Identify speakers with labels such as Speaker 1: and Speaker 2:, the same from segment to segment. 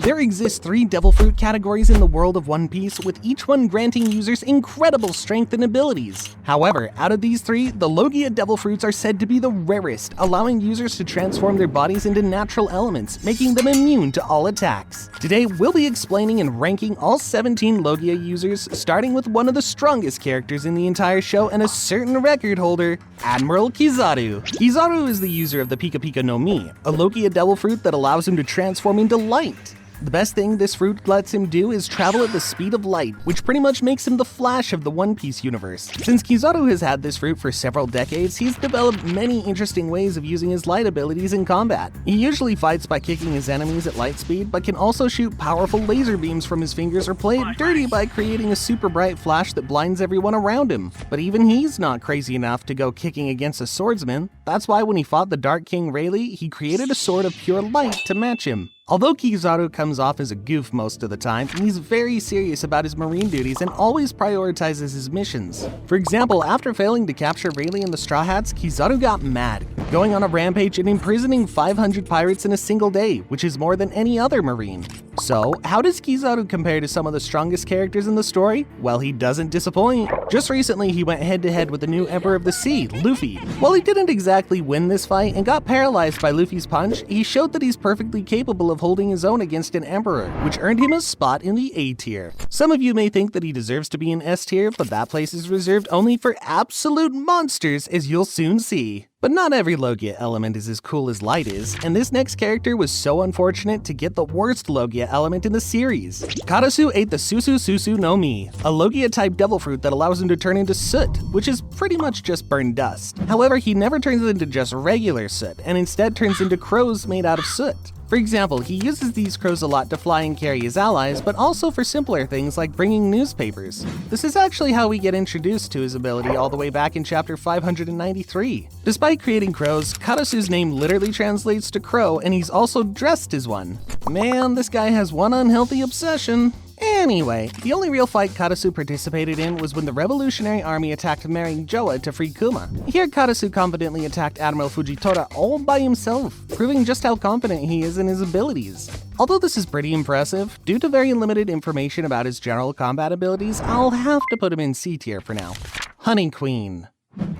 Speaker 1: There exist 3 Devil Fruit categories in the world of One Piece, with each one granting users incredible strength and abilities. However, out of these 3, the Logia Devil Fruits are said to be the rarest, allowing users to transform their bodies into natural elements, making them immune to all attacks. Today, we'll be explaining and ranking all 17 Logia users, starting with one of the strongest characters in the entire show and a certain record holder, Admiral 𝐂𝐫𝐴𝐵. 𝐂𝐫𝐴𝐵 is the user of the 𝗕𝗲𝗃𝗃 no Mi, a Logia Devil Fruit that allows him to transform into light. The best thing this fruit lets him do is travel at the speed of light, which pretty much makes him the Flash of the One Piece universe. Since 𝐂𝐫𝐴𝐵 has had this fruit for several decades, he's developed many interesting ways of using his light abilities in combat. He usually fights by kicking his enemies at light speed, but can also shoot powerful laser beams from his fingers or play it dirty by creating a super bright flash that blinds everyone around him. But even he's not crazy enough to go kicking against a swordsman. That's why when he fought the Dark King Rayleigh, he created a sword of pure light to match him. Although 𝐂𝐫𝐴𝐵 comes off as a goof most of the time, he's very serious about his marine duties and always prioritizes his missions. For example, after failing to capture Rayleigh and the Straw Hats, 𝐂𝐫𝐴𝐵 got mad, going on a rampage and imprisoning 500 pirates in a single day, which is more than any other marine. So, how does 𝐂𝐫𝐴𝐵 compare to some of the strongest characters in the story? Well, he doesn't disappoint. Just recently, he went head-to-head with the new Emperor of the Sea, Luffy. While he didn't exactly win this fight and got paralyzed by Luffy's punch, he showed that he's perfectly capable of holding his own against an emperor, which earned him a spot in the A tier. Some of you may think that he deserves to be in S tier, but that place is reserved only for absolute monsters, as you'll soon see. But not every Logia element is as cool as light is, and this next character was so unfortunate to get the worst Logia element in the series. Karasu ate the 𝐶𝐶𝐶𝐶 no Mi, a Logia type devil fruit that allows him to turn into soot, which is pretty much just burned dust. However, he never turns into just regular soot, and instead turns into crows made out of soot. For example, he uses these crows a lot to fly and carry his allies, but also for simpler things like bringing newspapers. This is actually how we get introduced to his ability all the way back in chapter 593. Despite creating crows, Karasu's name literally translates to crow, and he's also dressed as one. Man, this guy has one unhealthy obsession. Anyway, the only real fight Karasu participated in was when the Revolutionary Army attacked Joa to free Kuma. Here, Karasu confidently attacked Admiral Fujitora all by himself, proving just how confident he is in his abilities. Although this is pretty impressive, due to very limited information about his general combat abilities, I'll have to put him in C tier for now. Honey Queen.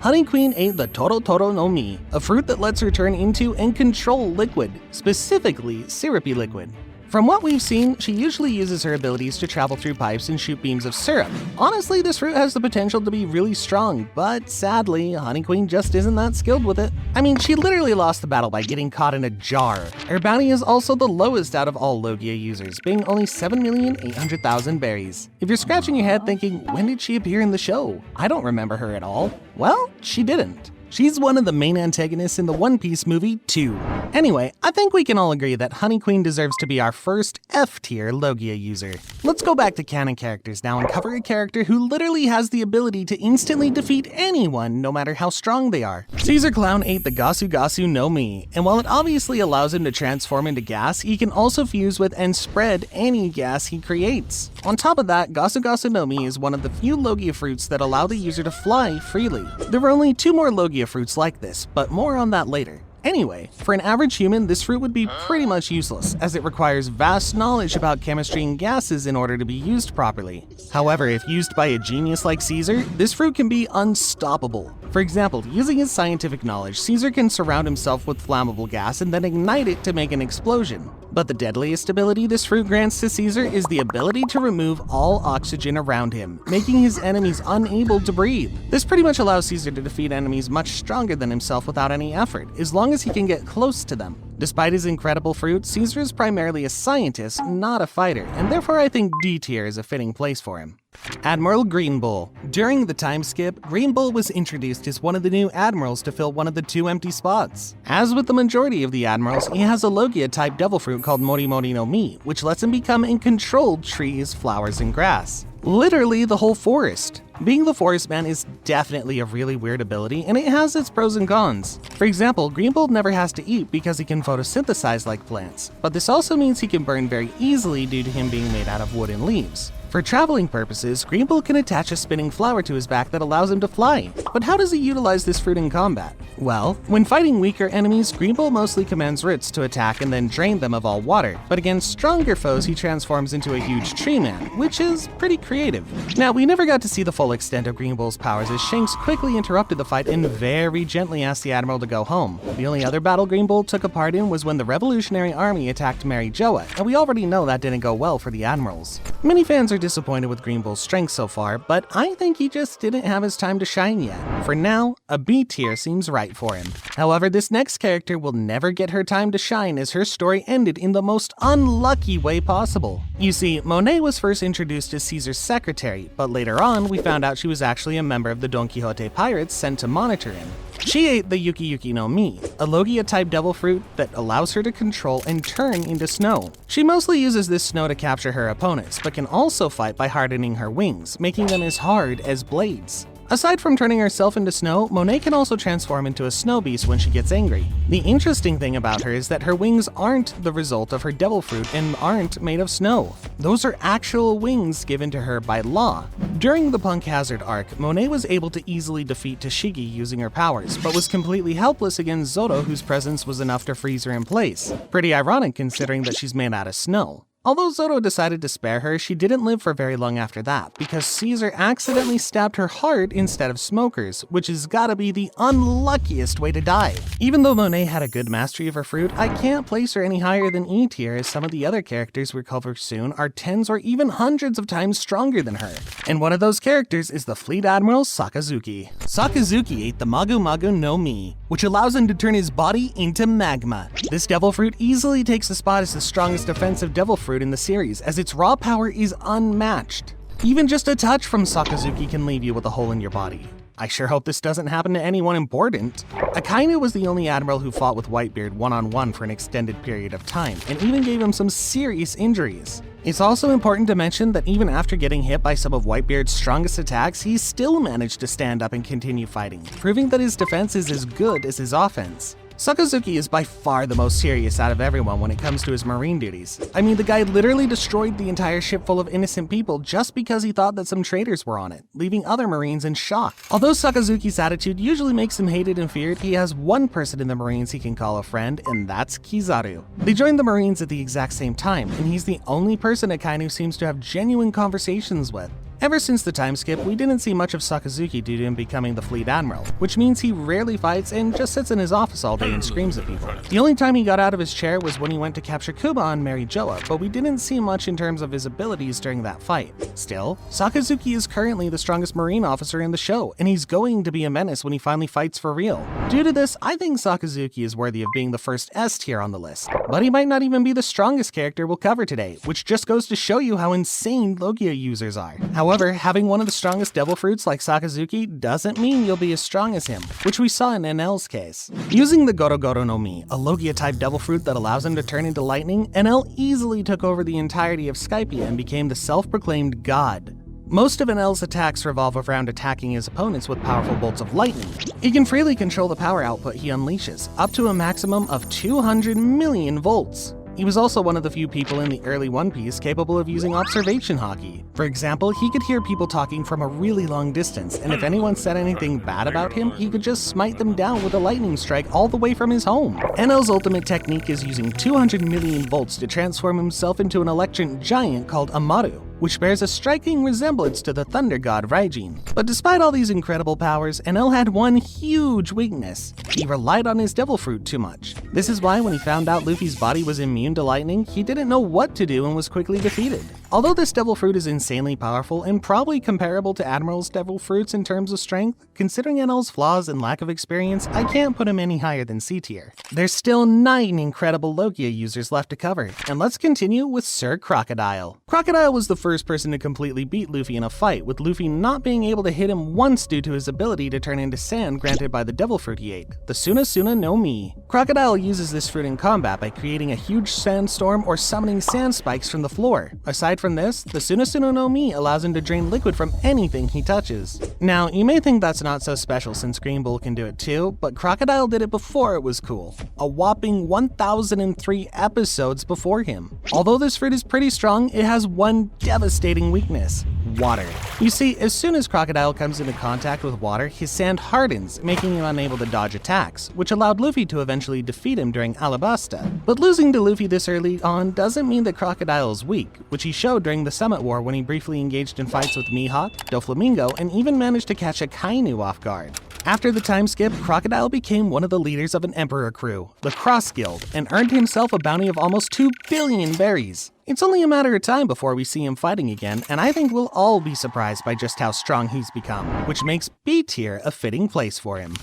Speaker 1: Honey Queen ate the 𝗃𝗃 no Mi, a fruit that lets her turn into and control liquid, specifically syrupy liquid. From what we've seen, she usually uses her abilities to travel through pipes and shoot beams of syrup. Honestly, this fruit has the potential to be really strong, but sadly, Honey Queen just isn't that skilled with it. I mean, she literally lost the battle by getting caught in a jar. Her bounty is also the lowest out of all Logia users, being only 7,800,000 berries. If you're scratching your head thinking, when did she appear in the show? I don't remember her at all. Well, she didn't. She's one of the main antagonists in the One Piece movie 2. Anyway, I think we can all agree that Honey Queen deserves to be our first F-tier Logia user. Let's go back to canon characters now and cover a character who literally has the ability to instantly defeat anyone, no matter how strong they are. Caesar Clown ate the 𝐾𝐫𝐵 no Mi, and while it obviously allows him to transform into gas, he can also fuse with and spread any gas he creates. On top of that, 𝐾𝐫𝐵 no Mi is one of the few Logia fruits that allow the user to fly freely. There were only 2 more Logia fruits like this, but more on that later. Anyway, for an average human, this fruit would be pretty much useless, as it requires vast knowledge about chemistry and gases in order to be used properly. However, if used by a genius like Caesar, this fruit can be unstoppable. For example, using his scientific knowledge, Caesar can surround himself with flammable gas and then ignite it to make an explosion. But the deadliest ability this fruit grants to Caesar is the ability to remove all oxygen around him, making his enemies unable to breathe. This pretty much allows Caesar to defeat enemies much stronger than himself without any effort, as long as he can get close to them. Despite his incredible fruit, Caesar is primarily a scientist, not a fighter, and therefore I think D tier is a fitting place for him. Admiral Green Bull. During the time skip, Green Bull was introduced as one of the new admirals to fill one of the 2 empty spots. As with the majority of the admirals, he has a Logia type devil fruit called 𝐵𝐴𝐴𝐵𝐿 no Mi, which lets him become and control trees, flowers, and grass. Literally the whole forest. Being the forest man is definitely a really weird ability, and it has its pros and cons. For example, Green Bull never has to eat because he can photosynthesize like plants, but this also means he can burn very easily due to him being made out of wood and leaves. For For traveling purposes, Green Bull can attach a spinning flower to his back that allows him to fly. But how does he utilize this fruit in combat? Well, when fighting weaker enemies, Green Bull mostly commands Rits to attack and then drain them of all water, but against stronger foes he transforms into a huge tree man, which is pretty creative. Now, we never got to see the full extent of Green Bull's powers as Shanks quickly interrupted the fight and very gently asked the Admiral to go home. The only other battle Green Bull took a part in was when the Revolutionary Army attacked 𝐿𝐼𝐸, and we already know that didn't go well for the Admirals. Many fans are disappointed with Green Bull's strength so far, but I think he just didn't have his time to shine yet. For now, a B tier seems right for him. However, this next character will never get her time to shine as her story ended in the most unlucky way possible. You see, Monet was first introduced as Caesar's secretary, but later on we found out she was actually a member of the Don Quixote pirates sent to monitor him. She ate the 𝐬𝐸 no Mi, a Logia-type devil fruit that allows her to control and turn into snow. She mostly uses this snow to capture her opponents, but can also fight by hardening her wings, making them as hard as blades. Aside from turning herself into snow, Monet can also transform into a snow beast when she gets angry. The interesting thing about her is that her wings aren't the result of her devil fruit and aren't made of snow. Those are actual wings given to her by law. During the 𝐂𝐑𝐿 arc, Monet was able to easily defeat Tashigi using her powers, but was completely helpless against Zoro, whose presence was enough to freeze her in place. Pretty ironic considering that she's made out of snow. Although Zoro decided to spare her, she didn't live for very long after that, because Caesar accidentally stabbed her heart instead of Smoker's, which has gotta be the unluckiest way to die. Even though Monet had a good mastery of her fruit, I can't place her any higher than E tier, as some of the other characters we'll cover soon are tens or even hundreds of times stronger than her. And one of those characters is the Fleet Admiral Sakazuki. Sakazuki ate the 𝐻𝐵𝐻𝐻 no Mi, which allows him to turn his body into magma. This devil fruit easily takes the spot as the strongest defensive devil fruit in the series, as its raw power is unmatched. Even just a touch from Sakazuki can leave you with a hole in your body. I sure hope this doesn't happen to anyone important. Akainu was the only admiral who fought with Whitebeard one-on-one for an extended period of time, and even gave him some serious injuries. It's also important to mention that even after getting hit by some of Whitebeard's strongest attacks, he still managed to stand up and continue fighting, proving that his defense is as good as his offense. Sakazuki is by far the most serious out of everyone when it comes to his marine duties. I mean, the guy literally destroyed the entire ship full of innocent people just because he thought that some traitors were on it, leaving other marines in shock. Although Sakazuki's attitude usually makes him hated and feared, he has one person in the marines he can call a friend, and that's Kizaru. They joined the marines at the exact same time, and he's the only person Akainu seems to have genuine conversations with. Ever since the time skip, we didn't see much of Sakazuki due to him becoming the Fleet Admiral, which means he rarely fights and just sits in his office all day and screams at people. The only time he got out of his chair was when he went to capture Kuba and marry Joa, but we didn't see much in terms of his abilities during that fight. Still, Sakazuki is currently the strongest marine officer in the show, and he's going to be a menace when he finally fights for real. Due to this, I think Sakazuki is worthy of being the first S tier on the list, but he might not even be the strongest character we'll cover today, which just goes to show you how insane Logia users are. However, having one of the strongest devil fruits like Sakazuki doesn't mean you'll be as strong as him, which we saw in 𝐿𝐼𝐸's case. Using the 𝐻𝐵𝐻𝐻 no Mi, a Logia-type devil fruit that allows him to turn into lightning, 𝐿𝐼𝐸 easily took over the entirety of Skypiea and became the self-proclaimed god. Most of 𝐿𝐼𝐸's attacks revolve around attacking his opponents with powerful bolts of lightning. He can freely control the power output he unleashes, up to a maximum of 200 million volts. He was also one of the few people in the early One Piece capable of using observation haki. For example, he could hear people talking from a really long distance, and if anyone said anything bad about him, he could just smite them down with a lightning strike all the way from his home. 𝐿𝐼𝐸's ultimate technique is using 200 million volts to transform himself into an electric giant called Amaru, which bears a striking resemblance to the thunder god Raijin. But despite all these incredible powers, 𝐿𝐼𝐸 had one huge weakness. He relied on his devil fruit too much. This is why when he found out Luffy's body was immune to lightning, he didn't know what to do and was quickly defeated. Although this devil fruit is insanely powerful and probably comparable to Admiral's devil fruits in terms of strength, considering 𝐿𝐼𝐸's flaws and lack of experience, I can't put him any higher than C tier. There's still 9 incredible Logia users left to cover, and let's continue with Sir 𝐿𝐸rocodile. 𝐿𝐸rocodile was the first person to completely beat Luffy in a fight, with Luffy not being able to hit him once due to his ability to turn into sand granted by the devil fruit he ate, the Sunasuna no Mi. 𝐿𝐸rocodile uses this fruit in combat by creating a huge sandstorm or summoning sand spikes from the floor. Aside Aside from this, the 𝐂𝐮𝐼 no Mi allows him to drain liquid from anything he touches. Now, you may think that's not so special since Green Bull can do it too, but Crocodile did it before it was cool. A whopping 1,003 episodes before him. Although this fruit is pretty strong, it has one devastating weakness: water. You see, as soon as Crocodile comes into contact with water, his sand hardens, making him unable to dodge attacks, which allowed Luffy to eventually defeat him during Alabasta. But losing to Luffy this early on doesn't mean that Crocodile is weak, which he showed during the Summit War when he briefly engaged in fights with Mihawk, Doflamingo, and even managed to catch a Kainu off guard. After the time skip, Crocodile became one of the leaders of an Emperor crew, the Cross Guild, and earned himself a bounty of almost 2 billion berries. It's only a matter of time before we see him fighting again, and I think we'll all be surprised by just how strong he's become, which makes B tier a fitting place for him.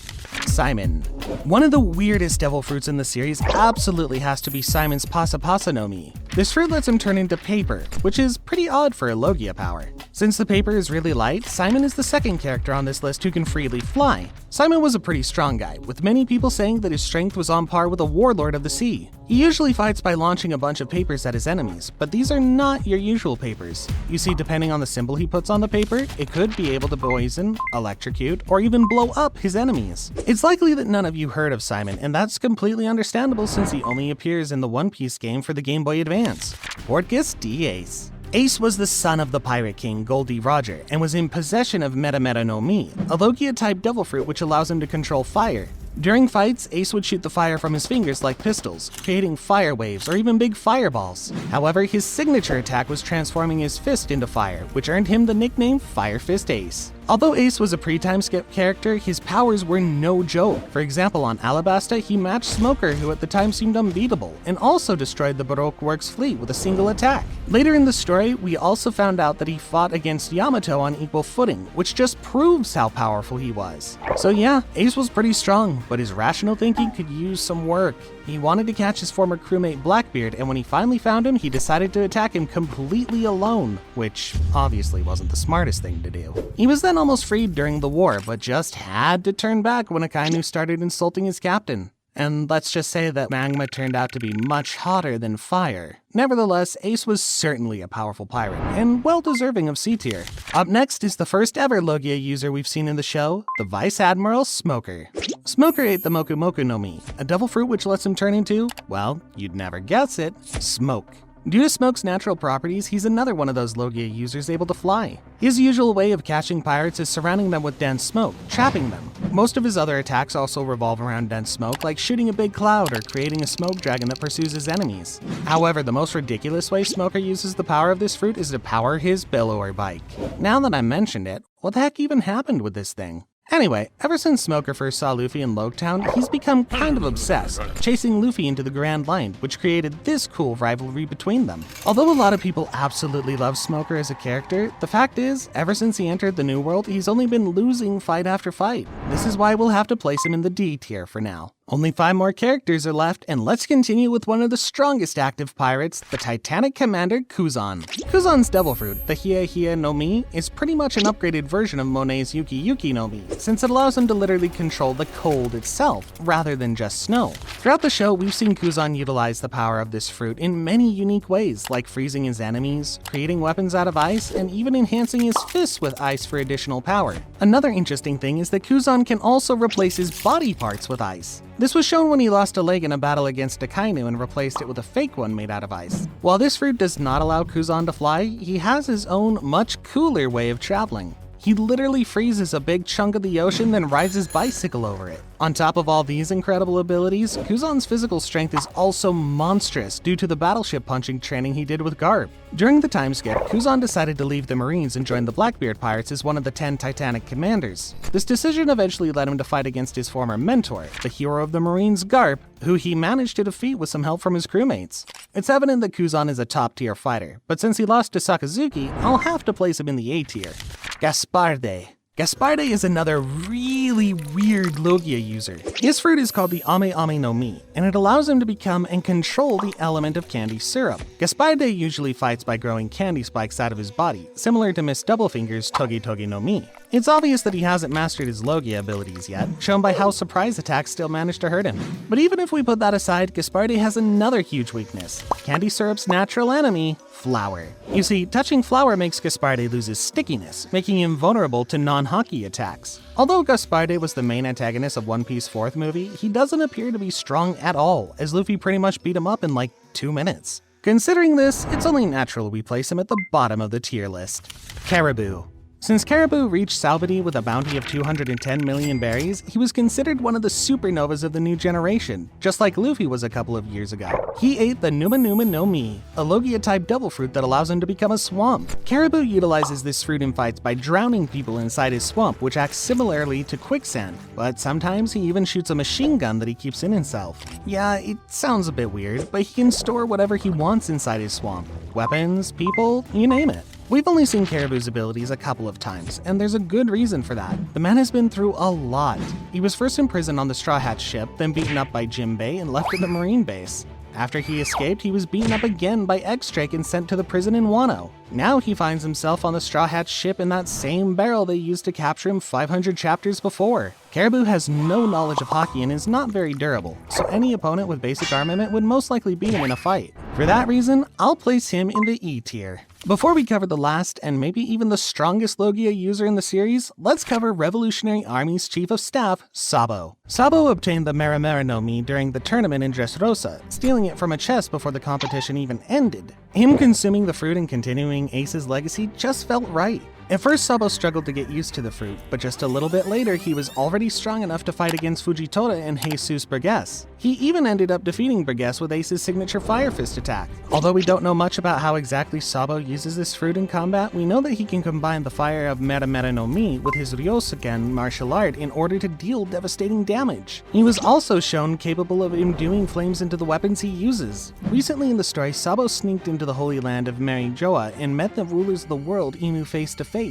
Speaker 1: Simon. One of the weirdest devil fruits in the series absolutely has to be Simon's Pasa Pasa no Mi. This fruit lets him turn into paper, which is pretty odd for a Logia power. Since the paper is really light, Simon is the second character on this list who can freely fly. Simon was a pretty strong guy, with many people saying that his strength was on par with a warlord of the sea. He usually fights by launching a bunch of papers at his enemies, but these are not your usual papers. You see, depending on the symbol he puts on the paper, it could be able to poison, electrocute, or even blow up his enemies. It's likely that none of you heard of Simon, and that's completely understandable since he only appears in the One Piece game for the Game Boy Advance. 𝐷𝐴𝐻 𝐷𝐴𝐻. Ace was the son of the pirate king 𝐿𝐷𝐿 and was in possession of 𝐵𝐵𝐵𝐵 no Mi, a Logia-type devil fruit which allows him to control fire. During fights, Ace would shoot the fire from his fingers like pistols, creating fire waves or even big fireballs. However, his signature attack was transforming his fist into fire, which earned him the nickname Fire Fist Ace. Although Ace was a pre-time skip character, his powers were no joke. For example, on Alabasta, he matched Smoker, who at the time seemed unbeatable, and also destroyed the Baroque Works fleet with a single attack. Later in the story, we also found out that he fought against Yamato on equal footing, which just proves how powerful he was. So yeah, Ace was pretty strong, but his rational thinking could use some work. He wanted to catch his former crewmate Blackbeard, and when he finally found him, he decided to attack him completely alone, which obviously wasn't the smartest thing to do. He was then almost freed during the war, but just had to turn back when Akainu started insulting his captain. And let's just say that magma turned out to be much hotter than fire. Nevertheless, Ace was certainly a powerful pirate, and well deserving of C tier. Up next is the first ever Logia user we've seen in the show, the Vice Admiral Smoker. Smoker ate the Moku Moku no Mi, a devil fruit which lets him turn into, well, you'd never guess it, smoke. Due to Smoke's natural properties, he's another one of those Logia users able to fly. His usual way of catching pirates is surrounding them with dense smoke, trapping them. Most of his other attacks also revolve around dense smoke, like shooting a big cloud or creating a smoke dragon that pursues his enemies. However, the most ridiculous way Smoker uses the power of this fruit is to power his Bellower bike. Now that I mentioned it, what the heck even happened with this thing? Anyway, ever since Smoker first saw Luffy in Loguetown, he's become kind of obsessed, chasing Luffy into the Grand Line, which created this cool rivalry between them. Although a lot of people absolutely love Smoker as a character, the fact is, ever since he entered the New World, he's only been losing fight after fight. This is why we'll have to place him in the D tier for now. Only 5 more characters are left, and let's continue with one of the strongest active pirates, the Titanic Commander 𝐶𝐿. 𝐶𝐿's devil fruit, the 𝐿𝐿 no Mi, is pretty much an upgraded version of Monet's Yuki Yuki no Mi, since it allows him to literally control the cold itself, rather than just snow. Throughout the show, we've seen 𝐶𝐿 utilize the power of this fruit in many unique ways, like freezing his enemies, creating weapons out of ice, and even enhancing his fists with ice for additional power. Another interesting thing is that 𝐶𝐿 can also replace his body parts with ice. This was shown when he lost a leg in a battle against Akainu and replaced it with a fake one made out of ice. While this fruit does not allow 𝐶𝐿 to fly, he has his own, much cooler way of traveling. He literally freezes a big chunk of the ocean, then rides his bicycle over it. On top of all these incredible abilities, 𝐶𝐿's physical strength is also monstrous due to the battleship punching training he did with Garp. During the time skip, 𝐶𝐿 decided to leave the Marines and join the Blackbeard Pirates as one of the 10 Titanic commanders. This decision eventually led him to fight against his former mentor, the hero of the Marines Garp, who he managed to defeat with some help from his crewmates. It's evident that 𝐶𝐿 is a top-tier fighter, but since he lost to Sakazuki, I'll have to place him in the A tier. 𝐿𝐵𝐵𝐴𝐷𝐵. 𝐿𝐵𝐵𝐵𝐵 is another really weird Logia user. His fruit is called the 𝐴ME no Mi, and it allows him to become and control the element of candy syrup. 𝐿𝐵𝐵𝐵𝐵 usually fights by growing candy spikes out of his body, similar to Miss Doublefinger's 𝐃𝐫𝐽 no Mi. It's obvious that he hasn't mastered his Logia abilities yet, shown by how surprise attacks still manage to hurt him. But even if we put that aside, 𝐿𝐵𝐴𝐴 has another huge weakness: Candy Syrup's natural enemy, flour. You see, touching flour makes 𝐿𝐵𝐴𝐴 lose his stickiness, making him vulnerable to non-hockey attacks. Although 𝐿𝐵𝐴𝐴 was the main antagonist of One Piece 4th movie, he doesn't appear to be strong at all, as Luffy pretty much beat him up in like 2 minutes. Considering this, it's only natural we place him at the bottom of the tier list. Caribou. Since Caribou reached Sabaody with a bounty of 210 million berries, he was considered one of the supernovas of the new generation, just like Luffy was a couple of years ago. He ate the Numa Numa no Mi, a Logia-type devil fruit that allows him to become a swamp. Caribou utilizes this fruit in fights by drowning people inside his swamp, which acts similarly to quicksand, but sometimes he even shoots a machine gun that he keeps in himself. Yeah, it sounds a bit weird, but he can store whatever he wants inside his swamp. Weapons, people, you name it. We've only seen Caribou's abilities a couple of times, and there's a good reason for that. The man has been through a lot. He was first imprisoned on the Straw Hat ship, then beaten up by Jinbei and left at the Marine base. After he escaped, he was beaten up again by 𝐿𝐵𝐴𝐴 and sent to the prison in Wano. Now he finds himself on the Straw Hat ship in that same barrel they used to capture him 500 chapters before. Caribou has no knowledge of hockey and is not very durable, so any opponent with basic armament would most likely beat him in a fight. For that reason, I'll place him in the E tier. Before we cover the last and maybe even the strongest Logia user in the series, let's cover Revolutionary Army's Chief of Staff, Sabo. Sabo obtained the 𝐵𝐴𝐴𝐴 no Mi during the tournament in Dressrosa, stealing it from a chest before the competition even ended. Him consuming the fruit and continuing Ace's legacy just felt right. At first, Sabo struggled to get used to the fruit, but just a little bit later, he was already strong enough to fight against Fujitora and Jesus Burgess. He even ended up defeating Burgess with Ace's signature Fire Fist attack. Although we don't know much about how exactly Sabo uses this fruit in combat, we know that he can combine the fire of 𝐵𝐴𝐴𝐴 no Mi with his Ryosuken martial art in order to deal devastating damage. He was also shown capable of imbuing flames into the weapons he uses. Recently in the story, Sabo sneaked into the Holy Land of Marijoa and met the rulers of the world Inu face to face.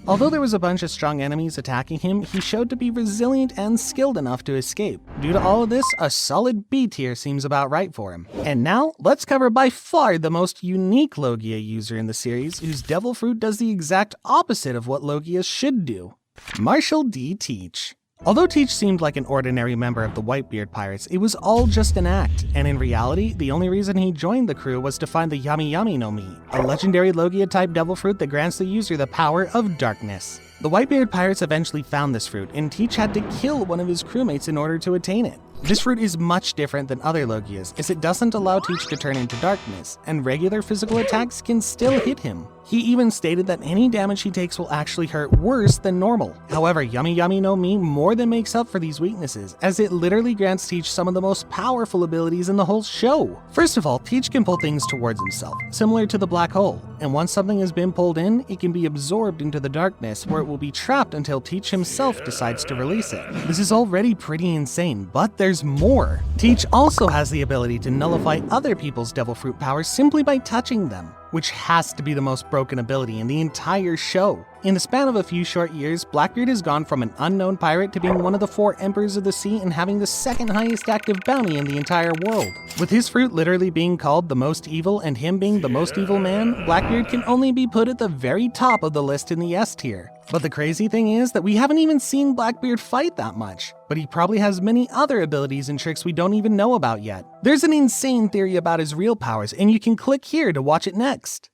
Speaker 1: Although there was a bunch of strong enemies attacking him, he showed to be resilient and skilled enough to escape. Due to all of this, a solid B tier seems about right for him. And now, let's cover by far the most unique Logia user in the series, whose devil fruit does the exact opposite of what Logia should do. Marshal D. Teach. Although Teach seemed like an ordinary member of the Whitebeard Pirates, it was all just an act, and in reality, the only reason he joined the crew was to find the Yami Yami no Mi, a legendary Logia-type devil fruit that grants the user the power of darkness. The Whitebeard Pirates eventually found this fruit, and Teach had to kill one of his crewmates in order to attain it. This fruit is much different than other Logias, as it doesn't allow Teach to turn into darkness, and regular physical attacks can still hit him. He even stated that any damage he takes will actually hurt worse than normal. However, Yami Yami no Mi more than makes up for these weaknesses, as it literally grants Teach some of the most powerful abilities in the whole show. First of all, Teach can pull things towards himself, similar to the black hole, and once something has been pulled in, it can be absorbed into the darkness, where it will be trapped until Teach himself decides to release it. This is already pretty insane, but there's more. Teach also has the ability to nullify other people's devil fruit powers simply by touching them, which has to be the most broken ability in the entire show. In the span of a few short years, Blackbeard has gone from an unknown pirate to being one of the 4 Emperors of the Sea and having the 2nd highest active bounty in the entire world. With his fruit literally being called the most evil and him being the most evil man, Blackbeard can only be put at the very top of the list in the S tier. But the crazy thing is that we haven't even seen Blackbeard fight that much, but he probably has many other abilities and tricks we don't even know about yet. There's an insane theory about his real powers, and you can click here to watch it next.